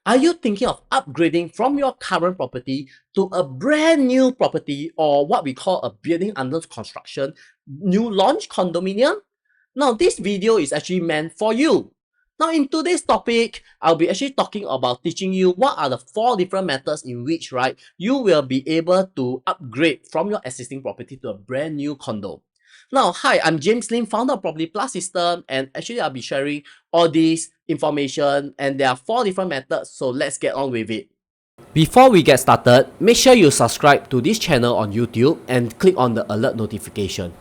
Are you thinking of upgrading from your current property to a brand new property, or what we call a building under construction, new launch condominium? Now, this video is actually meant for you. Now, in today's topic, I'll be actually talking about teaching you what are the 4 different methods in which, right, you will be able to upgrade from your existing property to a brand new condo. Now, hi, I'm James Lim, founder of Property Plus System, and actually I'll be sharing all this information, and there are 4 different methods, so let's get on with it. Before we get started, make sure you subscribe to this channel on YouTube and click on the alert notification.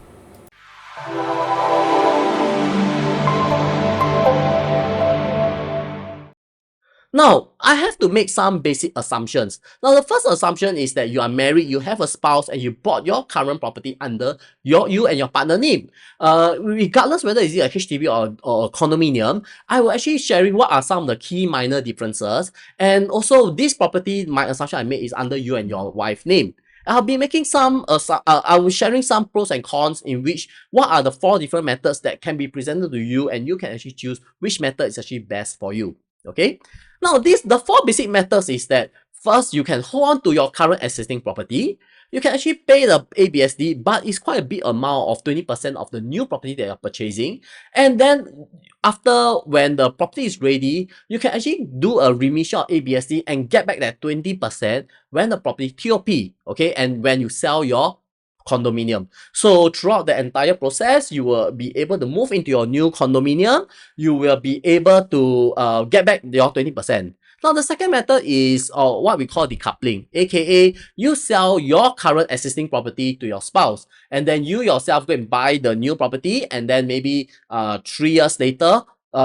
Now, I have to make some basic assumptions. Now, the first assumption is that you are married, you have a spouse, and you bought your current property under you and your partner name. Regardless whether is it a HDB or a condominium, I will actually sharing what are some of the key minor differences. And also, this property, my assumption I made is under you and your wife's name. I'll be making I will sharing some pros and cons in which what are the 4 different methods that can be presented to you, and you can actually choose which method is actually best for you. Okay. Now, the 4 basic methods is that first, you can hold on to your current existing property. You can actually pay the ABSD, but it's quite a big amount of 20% of the new property that you're purchasing. And then after, when the property is ready, you can actually do a remission of ABSD and get back that 20% when the property TOP, okay, and when you sell your condominium. So throughout the entire process, you will be able to move into your new condominium. You will be able to get back your 20%. Now, the second method is what we call decoupling, aka you sell your current existing property to your spouse, and then you yourself go and buy the new property, and then maybe 3 years later,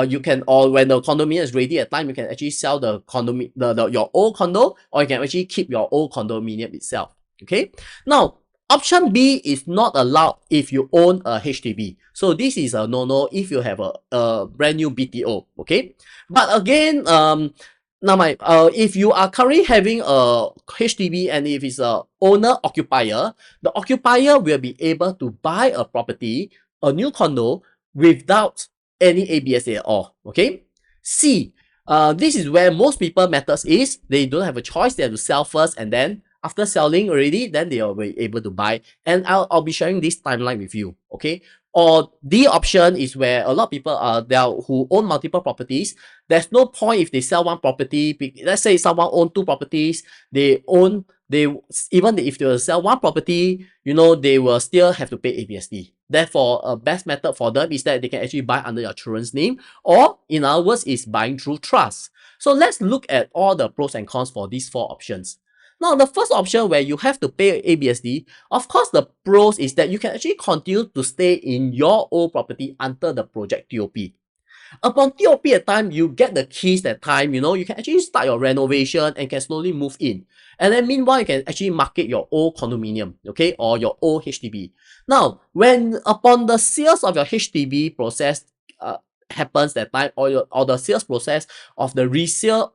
you can, or when the condominium is ready at time, you can actually sell the condominium, your old condo, or you can actually keep your old condominium itself. Okay. Now, option B is not allowed if you own a HDB. So this is a no-no if you have a brand new BTO. Okay. But again, if you are currently having a HDB, and if it's a owner occupier, the occupier will be able to buy a property, a new condo, without any ABSA at all. Okay. C, this is where most people methods is they don't have a choice. They have to sell first, and then after selling already, then they will be able to buy. And I'll be sharing this timeline with you. Okay. Or the option is where a lot of people who own multiple properties. There's no point if they sell one property. Let's say someone own 2 properties. Even if they will sell one property, they will still have to pay ABSD. Therefore, a best method for them is that they can actually buy under your children's name, or in other words, is buying through trust. So let's look at all the pros and cons for these 4 options. Now, the first option where you have to pay ABSD, of course, the pros is that you can actually continue to stay in your old property until the project TOP. Upon TOP at time, you get the keys that time, you can actually start your renovation and can slowly move in. And then meanwhile, you can actually market your old condominium, okay, or your old HDB. Now, upon the sales of your HDB process happens that time, or the sales process of the resale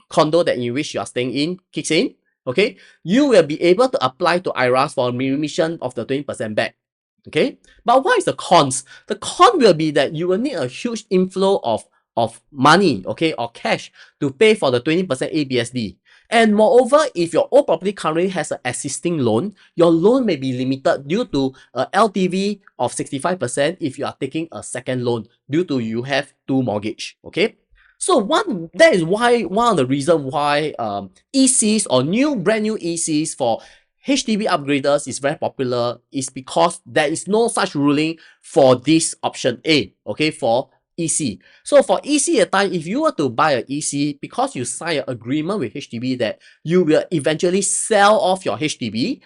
condo that in which you are staying in kicks in, okay, you will be able to apply to IRAS for remission of the 20% back. Okay, but what is the cons? The con will be that you will need a huge inflow of money, okay, or cash to pay for the 20% ABSD. And moreover, if your old property currently has an existing loan, your loan may be limited due to a LTV of 65% if you are taking a second loan due to you have 2 mortgage. Okay. So that is why one of the reasons why ECs or brand new ECs for HDB upgraders is very popular is because there is no such ruling for this option A, okay, for EC. So for EC at time, if you were to buy an EC, because you sign an agreement with HDB that you will eventually sell off your HDB,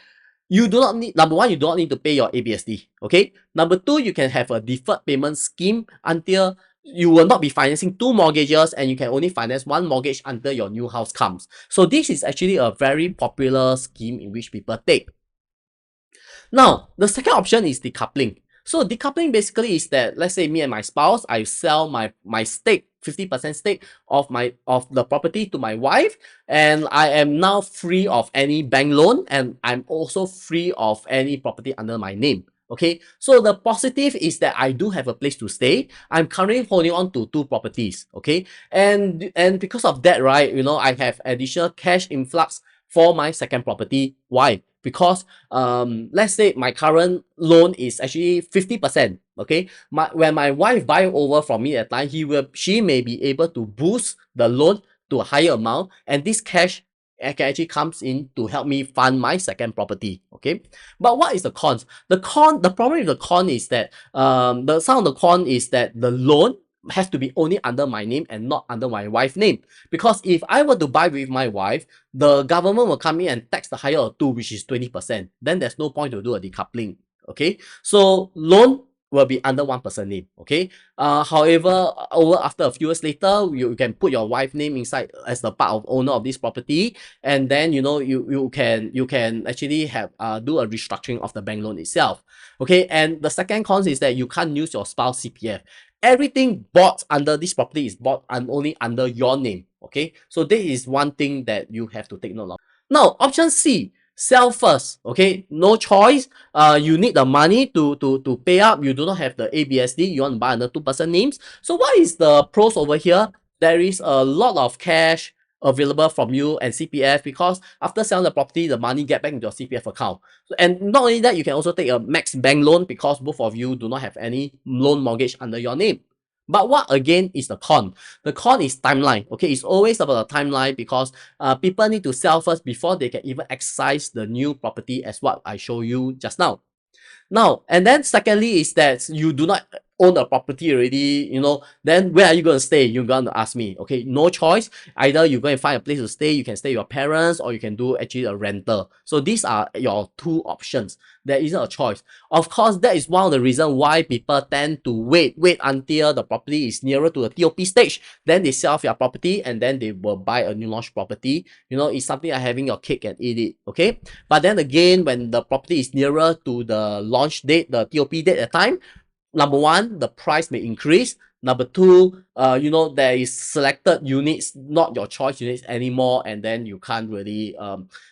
you do not need, number 1, you do not need to pay your ABSD, okay? Number 2, you can have a deferred payment scheme until you will not be financing 2 mortgages, and you can only finance 1 mortgage until your new house comes. So this is actually a very popular scheme in which people take. Now, the second option is decoupling. So decoupling basically is that, let's say me and my spouse, I sell my stake, 50% stake of the property to my wife, and I am now free of any bank loan, and I'm also free of any property under my name. Okay, so the positive is that I do have a place to stay. I'm currently holding on to 2 properties. Okay, and because of that, right, you know, I have additional cash influx for my second property. Why? Because let's say my current loan is actually 50%. Okay, when my wife buy over from me at time, she may be able to boost the loan to a higher amount, and this cash can actually comes in to help me fund my second property. Okay, but what is the cons? The problem with the con is that the some of the con is that the loan has to be only under my name and not under my wife's name. Because if I were to buy with my wife, the government will come in and tax the higher of 2, which is 20%. Then there's no point to do a decoupling. Okay, so loan will be under one person name. Okay, however, over after a few years later, you can put your wife's name inside as the part of owner of this property, and then you know you can actually have do a restructuring of the bank loan itself. Okay, and the second cons is that you can't use your spouse CPF. Everything bought under this property is bought and only under your name. Okay, so this is one thing that you have to take note of. Now, option C, sell first. Okay, no choice. You need the money to pay up. You do not have the ABSD. You want to buy under 2-person names. So what is the pros over here? There is a lot of cash available from you and CPF, because after selling the property, the money get back into your CPF account. And not only that, you can also take a max bank loan because both of you do not have any loan mortgage under your name. But what again is the con? The con is timeline. Okay, it's always about the timeline, because people need to sell first before they can even exercise the new property, as what I show you just now. Now, and then secondly is that you do not own a property already, you know, then where are you going to stay? You're going to ask me. Okay, no choice. Either you're going to find a place to stay, you can stay with your parents, or you can do actually a rental. So these are your 2 options. There isn't a choice. Of course, that is one of the reasons why people tend to wait until the property is nearer to the TOP stage. Then they sell off your property and then they will buy a new launch property. You know, it's something like having your cake and eat it. Okay, but then again, when the property is nearer to the launch date, the TOP date at time, number one, the price may increase. Number two, you know, there is selected units, not your choice units anymore, and then you can't really,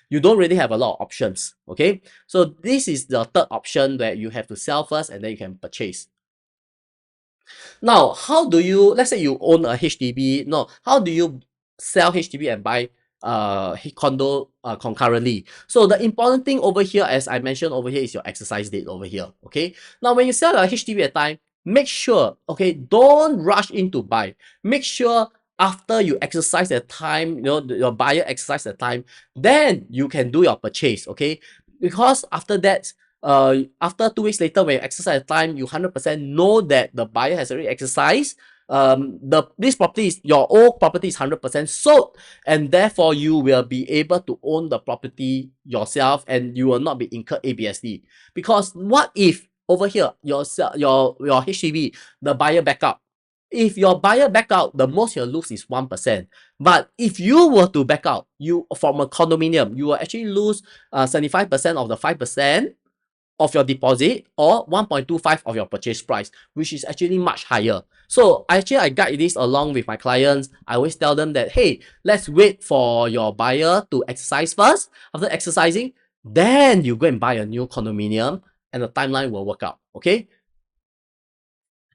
you don't really have a lot of options. Okay, so this is the third option, where you have to sell first and then you can purchase. Now, how do you, let's say you own a HDB, no, how do you sell HDB and buy condo concurrently? So the important thing over here, as I mentioned over here, is your exercise date over here. Okay, now when you sell a HDB at time, make sure, okay, don't rush in to buy. Make sure after you exercise the time, you know, your buyer exercise the time, then you can do your purchase. Okay, because after that, after 2 weeks later, when you exercise the time, you 100% know that the buyer has already exercised. This property is your old property is 100% sold, and therefore you will be able to own the property yourself, and you will not be incurred ABSD. Because what if over here your HDB, the buyer back out? If your buyer back out, the most you'll lose is 1%. But if you were to back out, you from a condominium, you will actually lose 75% of the 5% of your deposit, or 1.25 of your purchase price, which is actually much higher. So I guide this along with my clients. I always tell them that, hey, let's wait for your buyer to exercise first. After exercising, then you go and buy a new condominium, and the timeline will work out. Okay,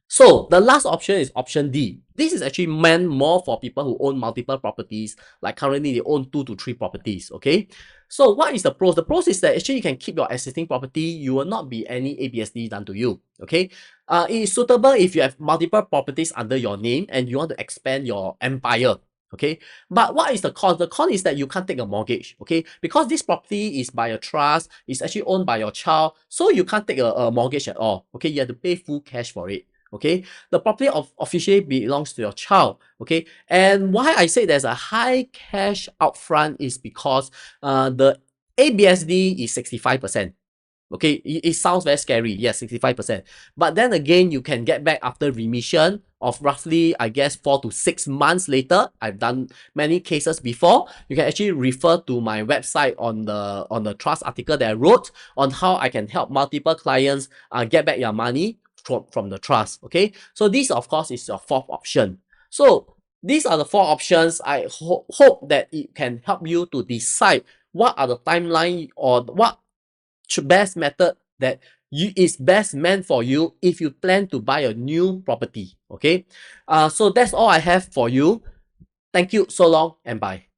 so the last option is option D. This is actually meant more for people who own multiple properties, like currently they own 2 to 3 properties. Okay, so what is the pros? The pros is that actually you can keep your existing property. You will not be any ABSD done to you. Okay, it is suitable if you have multiple properties under your name and you want to expand your empire. Okay, but what is the con? The con is that you can't take a mortgage. Okay, because this property is by a trust, it's actually owned by your child, so you can't take a mortgage at all. Okay, you have to pay full cash for it. Okay, the property officially belongs to your child. Okay, and why I say there's a high cash upfront is because the ABSD is 65%. Okay, it sounds very scary. Yes, 65%. But then again, you can get back after remission of roughly, I guess, 4 to 6 months later. I've done many cases before. You can actually refer to my website on the trust article that I wrote on how I can help multiple clients get back your money from the trust. Okay, so this of course is your 4th option. So these are the 4 options. I hope that it can help you to decide what are the timeline, or what best method that is best meant for you if you plan to buy a new property. Okay, so that's all I have for you. Thank you. So long and bye.